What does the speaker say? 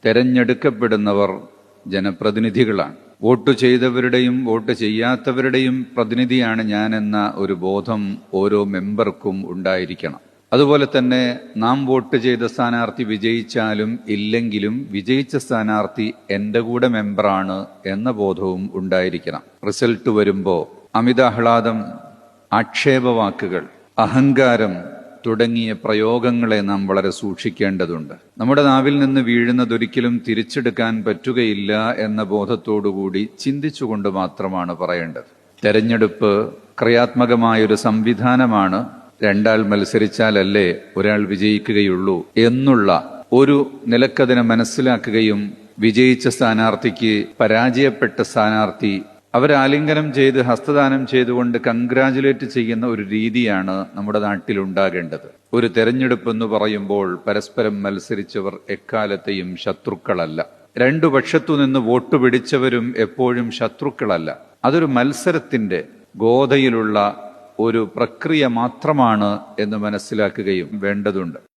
തെരഞ്ഞെടുക്കപ്പെടുന്നവർ ജനപ്രതിനിധികളാണ്. Vote ചെയ്തവരുടെയും vote ചെയ്യാത്തവരുടെയും പ്രതിനിധിയാണ് ഞാൻ എന്ന ഒരു ബോധം ഓരോ മെമ്പർക്കും ഉണ്ടായിരിക്കണം. അതുപോലെ തന്നെ നാം വോട്ട് ചെയ്ത സ്ഥാനാർത്ഥി വിജയിച്ചാലും ഇല്ലെങ്കിലും വിജയിച്ച സ്ഥാനാർത്ഥി എൻ്റെ കൂടെ മെമ്പറാണ് എന്ന ബോധവും ഉണ്ടായിരിക്കണം. റിസൾട്ട് വരുമ്പോൾ അമിതാഹ്ലാദം, ആക്ഷേപവാക്കുകൾ, അഹങ്കാരം തുടങ്ങിയ പ്രയോഗങ്ങളെ നാം വളരെ സൂക്ഷിക്കേണ്ടതുണ്ട്. നമ്മുടെ നാവിൽ നിന്ന് വീഴുന്നതൊരിക്കലും തിരിച്ചെടുക്കാൻ പറ്റുകയില്ല എന്ന ബോധത്തോടുകൂടി ചിന്തിച്ചുകൊണ്ട് മാത്രമാണ് പറയേണ്ടത്. തെരഞ്ഞെടുപ്പ് ക്രിയാത്മകമായൊരു സംവിധാനമാണ്. രണ്ടാൾ മത്സരിച്ചാലല്ലേ ഒരാൾ വിജയിക്കുകയുള്ളൂ എന്നുള്ള ഒരു നിലക്കതിനെ മനസ്സിലാക്കുകയും വിജയിച്ച സ്ഥാനാർത്ഥിക്ക് പരാജയപ്പെട്ട സ്ഥാനാർത്ഥി അവരെ ആലിംഗനം ചെയ്ത് ഹസ്തദാനം ചെയ്തുകൊണ്ട് കൺഗ്രാജുലേറ്റ് ചെയ്യുന്ന ഒരു രീതിയാണ് നമ്മുടെ നാട്ടിൽ ഉണ്ടാകേണ്ടത്. ഒരു തെരഞ്ഞെടുപ്പ് എന്ന് പറയുമ്പോൾ പരസ്പരം മത്സരിച്ചവർ എക്കാലത്തെയും ശത്രുക്കളല്ല. രണ്ടു പക്ഷത്തു നിന്ന് വോട്ട് പിടിച്ചവരും എപ്പോഴും ശത്രുക്കളല്ല. അതൊരു മത്സരത്തിന്റെ ഗോതയിലുള്ള ഒരു പ്രക്രിയ മാത്രമാണ് എന്ന് മനസ്സിലാക്കുകയും വേണ്ടതുണ്ട്.